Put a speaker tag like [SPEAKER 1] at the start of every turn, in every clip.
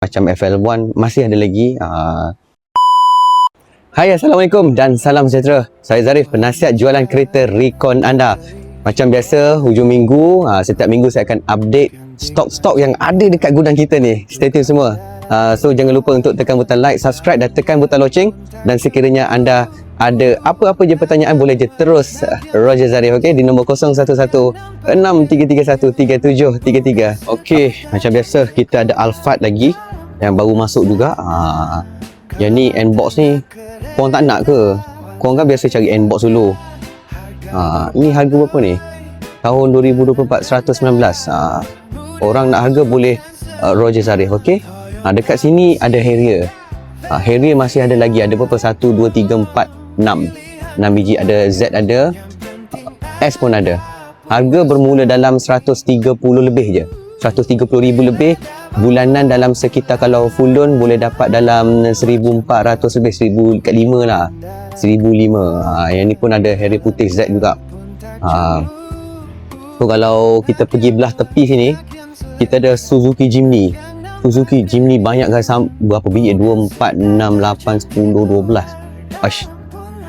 [SPEAKER 1] macam FL1 masih ada lagi. Hai, Assalamualaikum dan salam sejahtera. Saya Zarif, penasihat jualan kereta Recon anda. Macam biasa, hujung minggu, setiap minggu saya akan update stok-stok yang ada dekat gudang kita ni. Stay tune semua. So jangan lupa untuk tekan butang like, subscribe dan tekan butang loceng. Dan sekiranya anda ada apa-apa je pertanyaan, boleh je terus Roger Zarif, okay, di nombor 0163313733. Okay, macam biasa kita ada Alphard lagi yang baru masuk juga. Yang ni N-Box ni korang tak nak ke? Korang kan biasa cari N-Box dulu. Ini harga berapa ni? Tahun 2024, 119. Orang nak harga boleh Roger Zarif, okay? Dekat sini ada Harrier. Harrier masih ada lagi. Ada berapa? 1, 2, 3, 4, 6 biji. Ada Z ada, S pun ada. Harga bermula dalam 130 lebih je, 130,000 lebih. Bulanan dalam sekitar, kalau full loan boleh dapat dalam 1,400 lebih, 1,500 lah, 1,500. Yang ni pun ada Harrier putih Z juga. So kalau kita pergi belah tepi sini, kita ada Suzuki Jimny. Suzuki Jimny banyak kan, berapa biji? 2, 4, 6, 8, 10, 12.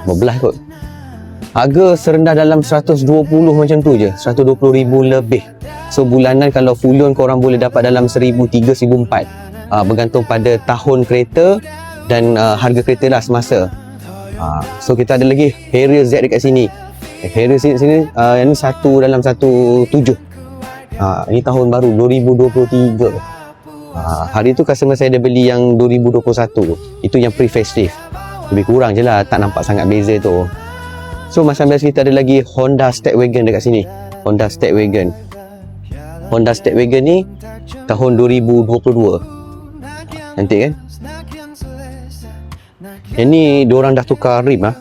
[SPEAKER 1] 12 kot. Harga serendah dalam 120 macam tu je, 120,000 lebih. So bulanan kalau full loan korang boleh dapat dalam 1,300, 1,400. Bergantung pada tahun kereta dan harga kereta lah semasa. So kita ada lagi Harrier Z dekat sini. Harrier sini yang ni satu dalam 1,700. Ini tahun baru 2023. Hari tu customer saya ada beli yang 2021. Itu yang pre-facelift. Lebih kurang je lah, tak nampak sangat beza tu. So macam biasa kita ada lagi Honda Stepwagon dekat sini. Honda Stepwagon. Honda Stepwagon ni tahun 2022. Cantik kan? Yang ni diorang dah tukar rim lah.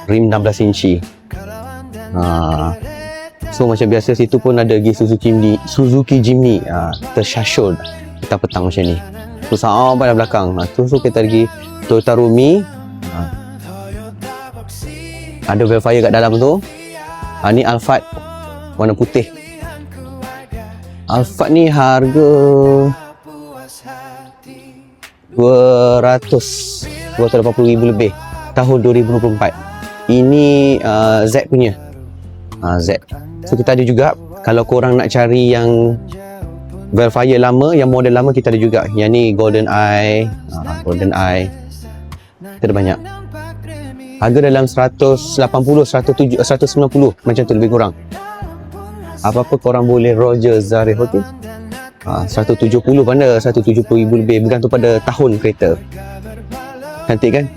[SPEAKER 1] Rim 16 inci. So macam biasa situ pun ada lagi Suzuki Jimny. Tersyasyul kita petang macam ni. So sampai dah belakang. So kita lagi Toyota Rumi. Ada Velfire kat dalam tu. Ni Alphard warna putih. Alphard ni harga 280,000 lebih, tahun 2024. Ini Z punya. Z. So kita ada juga, kalau korang nak cari yang Velfire lama, yang model lama, kita ada juga. Yang ni Golden Eye. Golden Eye kita ada banyak. Harga dalam 180, 170, 190 macam tu, lebih kurang. Apa-apa korang boleh Roger Zarif, okay? 170 pada 170,000 lebih, bergantung pada tahun kereta. Cantik kan?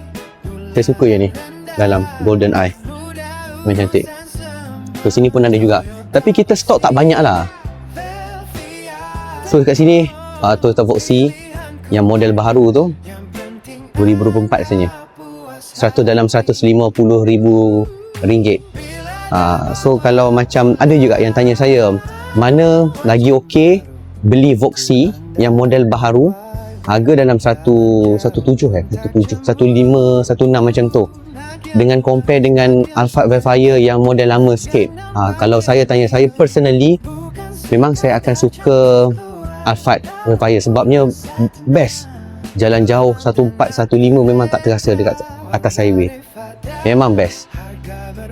[SPEAKER 1] Saya suka yang ni, dalam Golden Eye, memang cantik. So sini pun ada juga, tapi kita stok tak banyak lah. So dekat sini Toyota Voxy yang model baru tu 2024 rasanya, 100 dalam 150,000 ringgit. So kalau macam ada juga yang tanya saya, mana lagi okey beli Voxy yang model baru, harga dalam 117, 15, 16 macam tu, dengan compare dengan Alphard Velfire yang model lama sikit. Kalau saya tanya, saya personally memang saya akan suka Alphard Velfire sebabnya best. Jalan jauh 14, 15 memang tak terasa dekat atas highway. Memang best.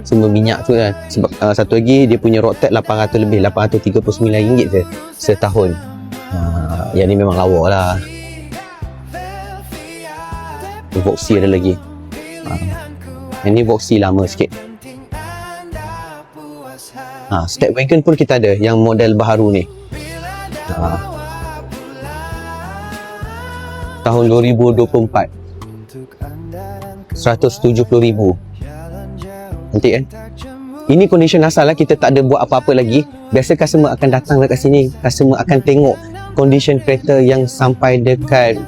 [SPEAKER 1] Semua minyak tu kan. Sebab satu lagi dia punya road tax 800 lebih, RM839 je setahun. Yang ni memang lawa lah. Voxy ada lagi. Yang ni Voxy lama sikit. Stepwagon pun kita ada yang model baru ni. Tahun 2024, 170,000. Cantik kan? Ini condition asal lah, kita tak ada buat apa-apa lagi. Biasa customer akan datang dekat sini, customer akan tengok condition kereta yang sampai dekat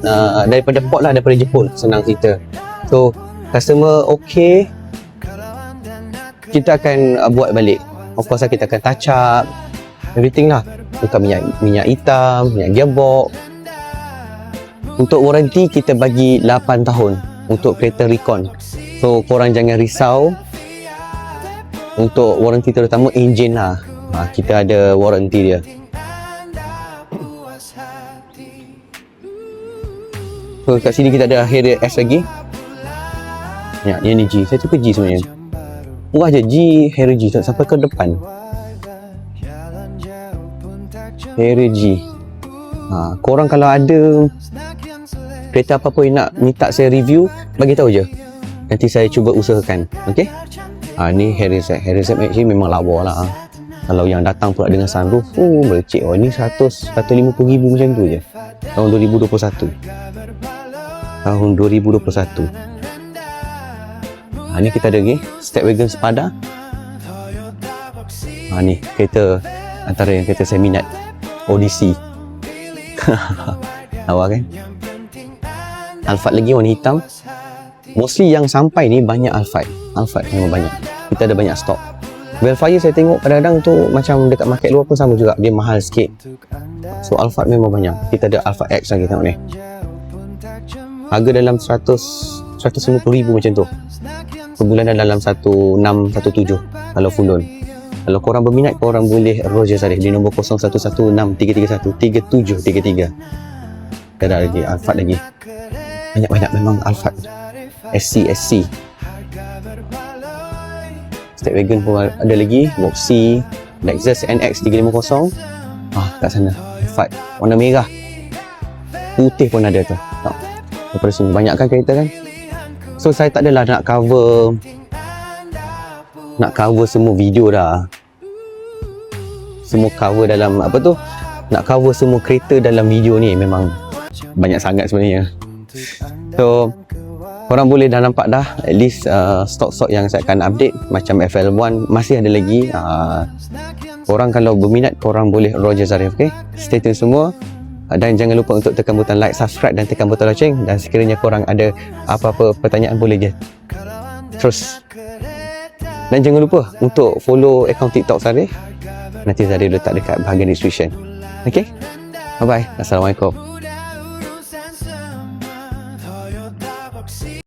[SPEAKER 1] daripada port lah, daripada Jepun, senang cerita. So customer okay, kita akan buat balik. Of course lah, kita akan touch up everything lah, tukar minyak hitam, minyak gearbox. Untuk warranty kita bagi 8 tahun untuk kereta Recon. So korang jangan risau untuk warranty, terutama enjin lah. Kita ada warranty dia. So kat sini kita ada Harrier S lagi. Ya, yang ni G. Saya suka G sebenarnya. Murah je G, Harrier G sampai ke depan. Harrier G. Korang kalau ada kereta apa-apa yang nak minta saya review, bagi tahu je. Nanti saya cuba usahakan. Okey? Ni Harrier Z. Harrier Z actually memang lawa lah. Kalau yang datang pula dengan sunroof, merecik. Ni 150,000 macam tu je. Tahun 2021. Tahun 2021. Ni kita ada lagi Stepwagon Spada. Ni kereta antara yang kereta saya minat, Odyssey. Lawa kan? Alphard lagi warna hitam. Mostly yang sampai ni banyak Alphard. Alphard memang banyak. Kita ada banyak stok. Velfire saya tengok kadang-kadang tu macam dekat market luar pun sama juga, dia mahal sikit. So Alphard memang banyak. Kita ada Alphard X lagi, tengok ni. Harga dalam 150,000 macam tu. Sebulan dalam 1617 kalau full loan. Kalau korang berminat, korang boleh Roger Zarif di nombor 0116-331-3733. Kita ada lagi Alphard lagi. Banyak-banyak memang Alphard. SC. Stepwagon pun ada lagi. Voxy, Lexus NX 350. Kat sana Alphard warna merah, putih pun ada tu. Daripada sini banyak kan kereta kan. So saya tak adalah nak cover semua video dah. Semua cover dalam apa tu, nak cover semua kereta dalam video ni memang banyak sangat sebenarnya. So korang boleh dah nampak dah at least stok-stok yang saya akan update. Macam FL1 masih ada lagi. Korang kalau berminat, korang boleh Roger Zarif. Okay, stay tune semua. Dan jangan lupa untuk tekan butang like, subscribe dan tekan butang loceng. Dan sekiranya korang ada apa-apa pertanyaan, boleh je terus. Dan jangan lupa untuk follow akaun TikTok Zarif. Nanti Zarif letak dekat bahagian description. Okay, bye bye. Assalamualaikum.